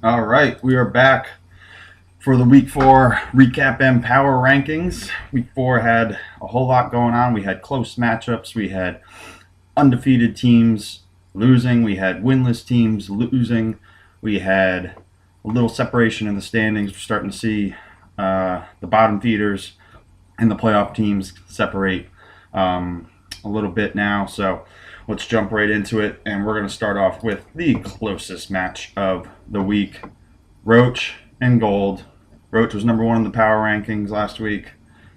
All right, we are back for the week 4 recap and power rankings. Week 4 had a whole lot going on. We had close matchups, we had undefeated teams losing, we had winless teams losing, we had a little separation in the standings. We're starting to see the bottom feeders and the playoff teams separate a little bit now. So let's jump right into it, and we're going to start off with the closest match of the week. Roach and Gold. Roach was number 1 in the power rankings last week.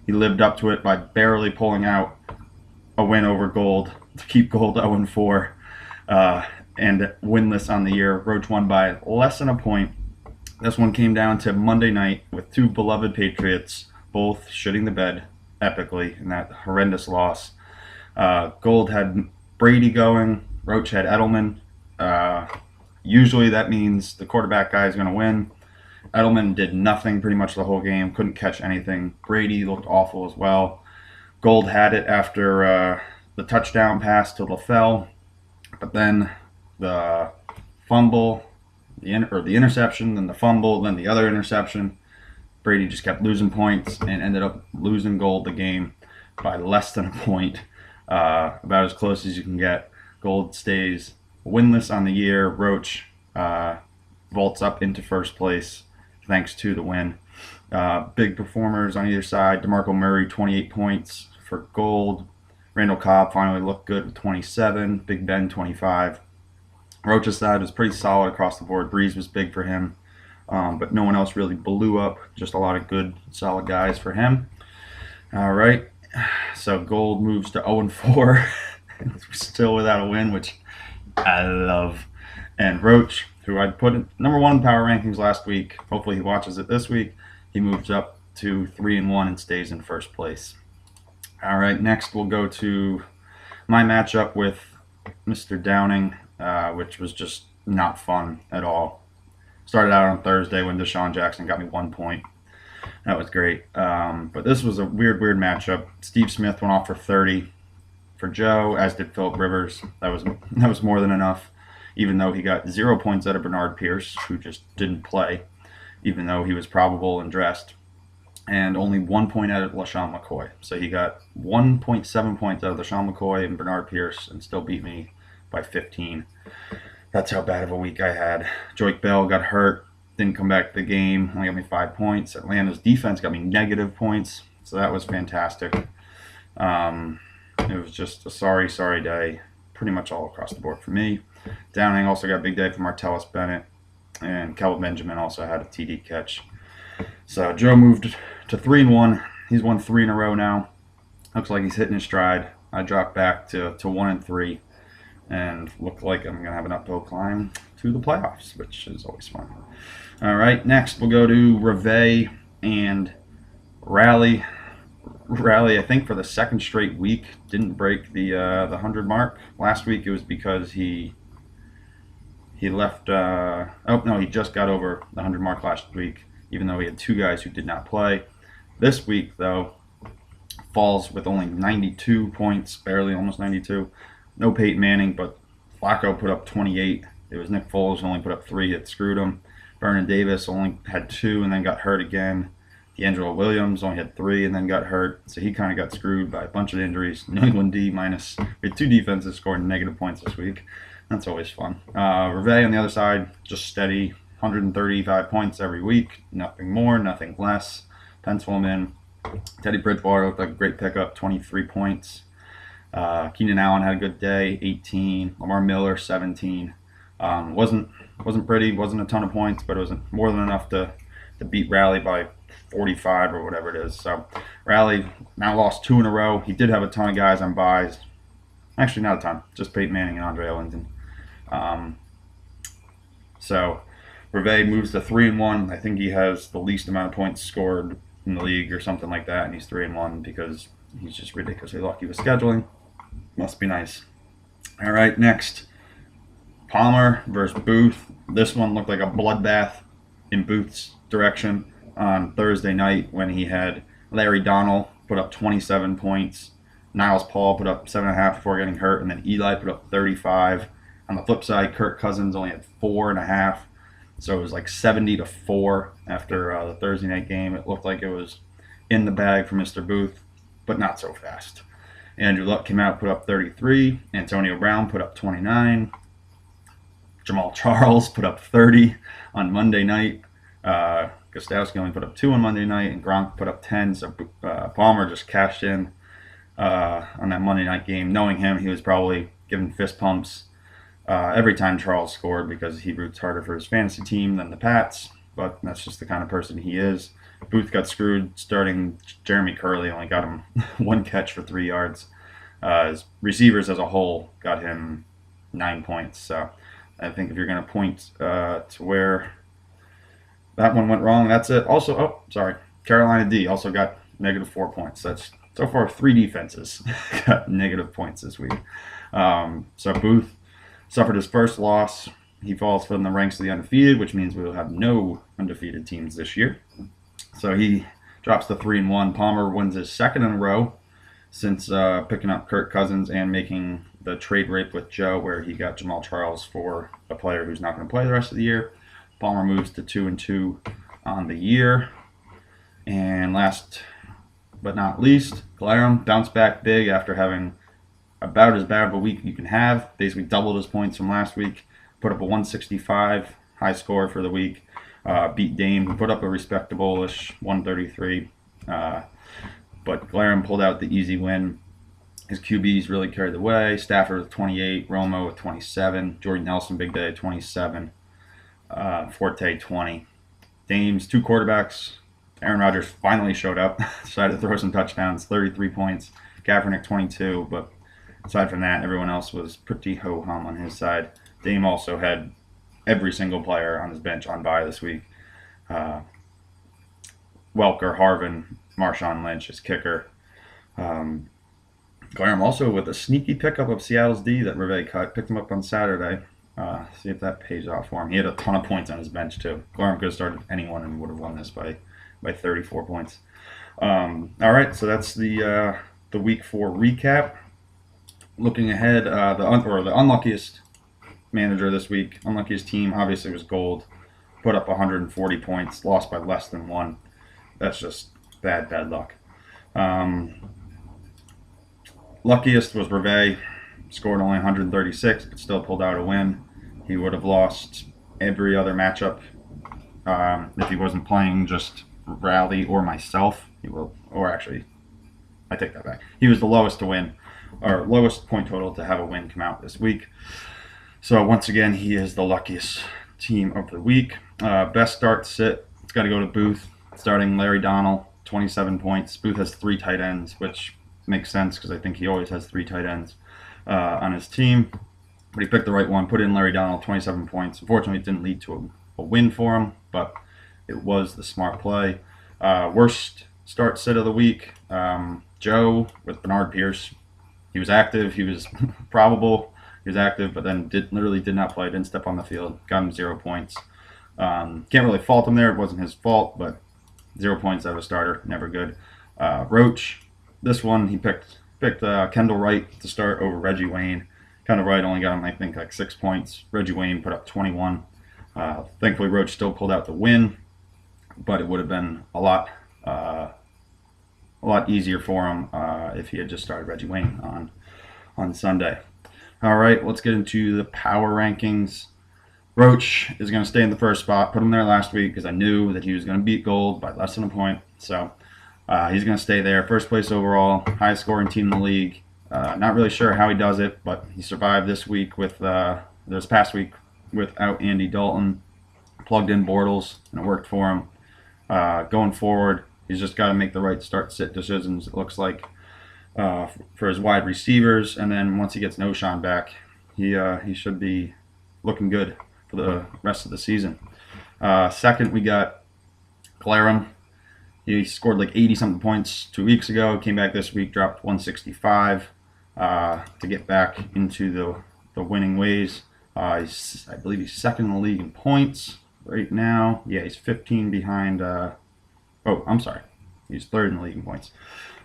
He lived up to it by barely pulling out a win over Gold to keep Gold 0-4 and winless on the year. Roach won by less than a point. This one came down to Monday night with two beloved Patriots both shitting the bed epically in that horrendous loss. Gold had Brady going. Roach had Edelman. Usually that means the quarterback guy is going to win. Edelman did nothing pretty much the whole game. Couldn't catch anything. Brady looked awful as well. Gold had it after the touchdown pass to NEFFL, but then the fumble, the interception, then the fumble, then the other interception. Brady just kept losing points and ended up losing Gold the game by less than a point. About as close as you can get. Gold stays winless on the year. Roach vaults up into first place thanks to the win. Big performers on either side. DeMarco Murray, 28 points for Gold. Randall Cobb finally looked good with 27. Big Ben, 25. Roach's side was pretty solid across the board. Breeze was big for him, but no one else really blew up. Just a lot of good, solid guys for him. All right, so Gold moves to 0-4, still without a win, which I love. And Roach, who I put number 1 in power rankings last week, hopefully he watches it this week, he moves up to 3-1 and stays in first place. All right, next we'll go to my matchup with Mr. Downing, which was just not fun at all. Started out on Thursday when Deshaun Jackson got me 1 point. That was great. But this was a weird matchup. Steve Smith went off for 30 for Joe, as did Philip Rivers. That was more than enough, even though he got 0 points out of Bernard Pierce, who just didn't play, even though he was probable and dressed, and only 1 point out of LaShawn McCoy. So he got 1.7 points out of LaShawn McCoy and Bernard Pierce and still beat me by 15. That's how bad of a week I had. Joique Bell got hurt, didn't come back to the game, only got me 5 points. Atlanta's defense got me negative points, so that was fantastic. It was just a sorry day, pretty much all across the board for me. Downing also got a big day for Martellus Bennett, and Kelvin Benjamin also had a TD catch. So Joe moved to 3-1. He's won 3 in a row now. Looks like he's hitting his stride. I dropped back to 1-3. And look like I'm going to have an uphill climb to the playoffs, which is always fun. All right, next we'll go to Reve and Rally. Rally, I think for the second straight week, didn't break the 100 mark. Last week it was because he left. He just got over the 100 mark last week, even though he had 2 guys who did not play. This week, though, falls with only 92 points, barely, almost 92. No Peyton Manning, but Flacco put up 28. It was Nick Foles who only put up 3. It screwed him. Vernon Davis only had 2 and then got hurt again. D'Angelo Williams only had 3 and then got hurt. So he kind of got screwed by a bunch of injuries. New England D minus. We had 2 defenses scoring negative points this week. That's always fun. Reve on the other side, just steady. 135 points every week. Nothing more, nothing less. Pencil him in. Teddy Bridgewater looked like a great pickup. 23 points. Keenan Allen had a good day, 18. Lamar Miller, 17. Wasn't pretty, wasn't a ton of points, but it was more than enough to beat Rally by 45 or whatever it is. So Rally now lost 2 in a row. He did have a ton of guys on buys. Actually, not a ton, just Peyton Manning and Andre Ellington. So Reve moves to 3-1. I think he has the least amount of points scored in the league or something like that, and he's 3-1 because he's just ridiculously lucky with scheduling. Must be nice. All right, next, Palmer versus Booth. This one looked like a bloodbath in Booth's direction on Thursday night when he had Larry Donnell put up 27 points. Niles Paul put up 7.5 before getting hurt, and then Eli put up 35. On the flip side, Kirk Cousins only had 4.5. So it was like 70-4 after the Thursday night game. It looked like it was in the bag for Mr. Booth, but not so fast. Andrew Luck came out, put up 33. Antonio Brown put up 29. Jamal Charles put up 30 on Monday night. Gostowski only put up 2 on Monday night, and Gronk put up 10. So Palmer just cashed in on that Monday night game. Knowing him, he was probably giving fist pumps every time Charles scored because he roots harder for his fantasy team than the Pats. But that's just the kind of person he is. Booth got screwed starting Jeremy Curley, only got him 1 catch for 3 yards. His receivers as a whole got him 9 points. So I think if you're going to point to where that one went wrong, that's it. Also, Carolina D also got -4 points. That's so far 3 defenses got negative points this week. So Booth suffered his first loss. He falls from the ranks of the undefeated, which means we will have no undefeated teams this year. So he drops to 3-1. Palmer wins his second in a row since picking up Kirk Cousins and making the trade rape with Joe, where he got Jamal Charles for a player who's not going to play the rest of the year. Palmer moves to 2-2 on the year. And last but not least, Glarum bounced back big after having about as bad of a week you can have. Basically doubled his points from last week. Put up a 165 high score for the week. Beat Dame, who put up a respectable-ish 133. But Glarum pulled out the easy win. His QBs really carried the way. Stafford with 28, Romo with 27, Jordan Nelson, big day, 27, Forte 20. Dame's 2 quarterbacks. Aaron Rodgers finally showed up, decided to throw some touchdowns, 33 points. Kaepernick 22, but aside from that, everyone else was pretty ho-hum on his side. Dame also had every single player on his bench on bye this week. Welker, Harvin, Marshawn Lynch, his kicker. Glarum also with a sneaky pickup of Seattle's D that Reve cut. Picked him up on Saturday. See if that pays off for him. He had a ton of points on his bench too. Glarum could have started anyone and would have won this by 34 points. All right, so that's the week 4 recap. Looking ahead, the unluckiest manager this week, unluckiest team obviously was Gold. Put up 140 points, lost by less than 1. That's just bad luck. Luckiest was Reve, scored only 136, but still pulled out a win. He would have lost every other matchup if he wasn't playing just Rally or myself. I take that back. He was the lowest to win, or lowest point total to have a win come out this week. So once again, he is the luckiest team of the week. Best start sit, it's got to go to Booth. Starting Larry Donnell, 27 points. Booth has 3 tight ends, which makes sense because I think he always has 3 tight ends on his team. But he picked the right one, put in Larry Donnell, 27 points. Unfortunately, it didn't lead to a win for him, but it was the smart play. Worst start sit of the week, Joe with Bernard Pierce. He was active. He was probable. He was active, but then literally did not play, didn't step on the field. Got him 0 points. Can't really fault him there. It wasn't his fault, but 0 points out of a starter, never good. Roach, this one he picked Kendall Wright to start over Reggie Wayne. Kendall Wright only got him, I think, like 6 points. Reggie Wayne put up 21. Thankfully, Roach still pulled out the win, but it would have been a lot easier for him if he had just started Reggie Wayne on Sunday. All right, let's get into the power rankings. Roach is going to stay in the first spot. Put him there last week because I knew that he was going to beat Gold by less than a point. So he's going to stay there. First place overall, highest scoring team in the league. Not really sure how he does it, but he survived this past week without Andy Dalton. Plugged in Bortles, and it worked for him. Going forward, he's just got to make the right start-sit decisions, it looks like, for his wide receivers. And then once he gets Noshawn back, he should be looking good for the rest of the season. Second, we got Glarum. He scored like 80-something points 2 weeks ago. Came back this week, dropped 165 to get back into the winning ways. I believe he's second in the league in points right now. Yeah, he's 15 behind. I'm sorry. He's third in the league in points.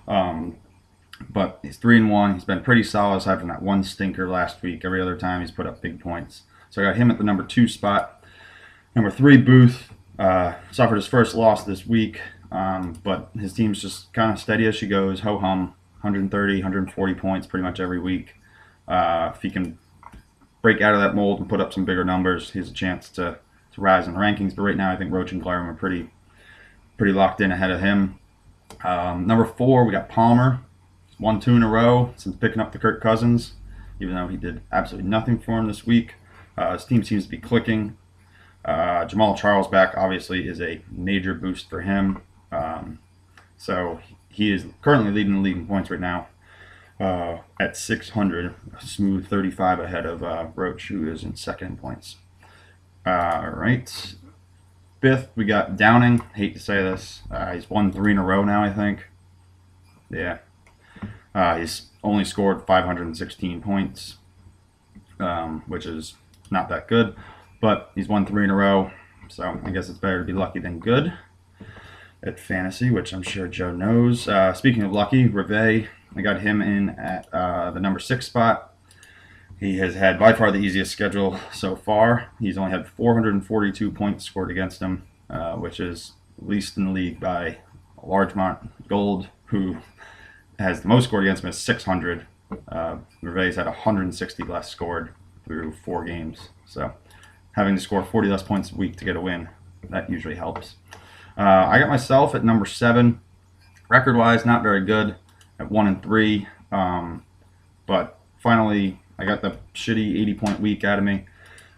But he's 3-1. He's been pretty solid aside from that one stinker last week. Every other time he's put up big points. So I got him at the number 2 spot. Number 3, Booth, suffered his first loss this week, but his team's just kind of steady as she goes. Ho-hum, 130, 140 points pretty much every week. If he can break out of that mold and put up some bigger numbers, he has a chance to rise in the rankings. But right now, I think Roach and Glarum are pretty locked in ahead of him. Number 4, we got Palmer. 1-2 in a row since picking up the Kirk Cousins, even though he did absolutely nothing for him this week. His team seems to be clicking. Jamal Charles back obviously is a major boost for him. So he is currently leading the league in points right now at 600, a smooth 35 ahead of Roach, who is in second in points. All right. 5th, we got Downing. Hate to say this. He's won 3 in a row now, I think. Yeah. He's only scored 516 points, which is not that good. But he's won 3 in a row, so I guess it's better to be lucky than good at fantasy, which I'm sure Joe knows. Speaking of lucky, Reve, I got him in at the number 6 spot. He has had by far the easiest schedule so far. He's only had 442 points scored against him, which is least in the league by a large amount. Gold, who has the most scored against him, is 600. Reve's had 160 less scored through 4 games, so having to score 40 less points a week to get a win, that usually helps. I got myself at number 7. Record-wise, not very good at 1-3, but finally I got the shitty 80-point week out of me.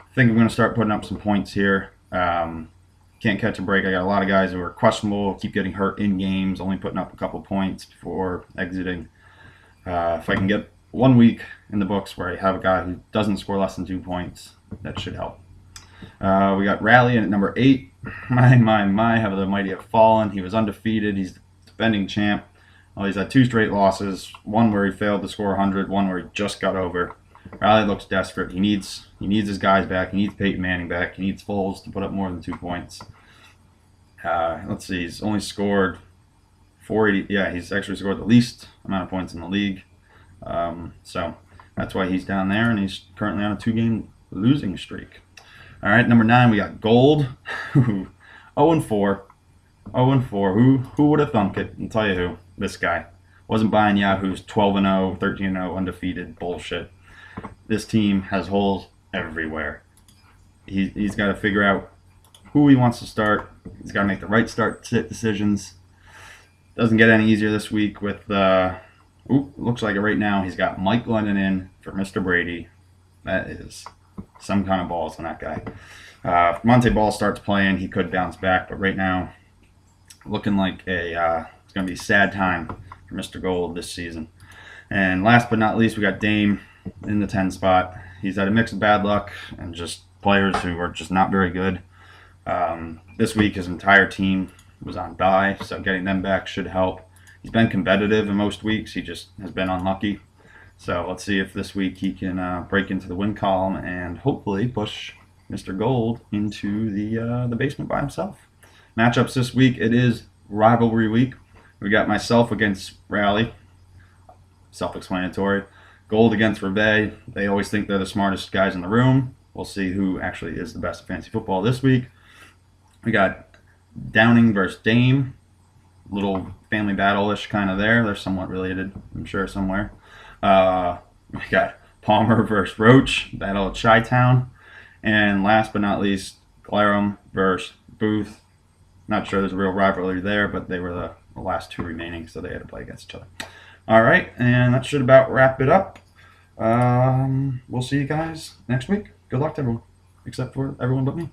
I think I'm going to start putting up some points here. Can't catch a break. I got a lot of guys who are questionable, keep getting hurt in games, only putting up a couple points before exiting. If I can get 1 week in the books where I have a guy who doesn't score less than 2 points, that should help. We got Rally in at number 8. My, how the mighty have fallen. He was undefeated. He's the defending champ. Well, he's had 2 straight losses. One where he failed to score 100. One where he just got over. Rally looks desperate. He needs his guys back. He needs Peyton Manning back. He needs Foles to put up more than 2 points. Let's see. He's only scored 480. Yeah, he's actually scored the least amount of points in the league. So that's why he's down there, and he's currently on a 2-game losing streak. All right, number 9, we got Gold. 0-4. 0-4. Who would have thunk it? I'll tell you who. This guy. Wasn't buying Yahoo's 12-0, 13-0 undefeated bullshit. This team has holes everywhere. He's got to figure out who he wants to start. He's got to make the right start-sit decisions. Doesn't get any easier this week with, looks like it right now. He's got Mike Lennon in for Mr. Brady. That is some kind of balls on that guy. If Monte Ball starts playing, he could bounce back, but right now, looking like it's going to be a sad time for Mr. Gold this season. And last but not least, we got Dame in the 10 spot. He's had a mix of bad luck and just players who are just not very good. This week, his entire team was on bye, so getting them back should help. He's been competitive in most weeks. He just has been unlucky. So let's see if this week he can break into the win column and hopefully push Mr. Gold into the basement by himself. Matchups this week, it is rivalry week. We got myself against Rally. Self-explanatory. Gold against Reve. They always think they're the smartest guys in the room. We'll see who actually is the best at fantasy football this week. We got Downing versus Dame. Little family battle-ish kind of there. They're somewhat related, I'm sure, somewhere. We got Palmer versus Roach. Battle at Chi-Town. And last but not least, Glarum versus Booth. Not sure there's a real rivalry there, but they were the last 2 remaining, so they had to play against each other. All right, and that should about wrap it up. We'll see you guys next week. Good luck to everyone, except for everyone but me.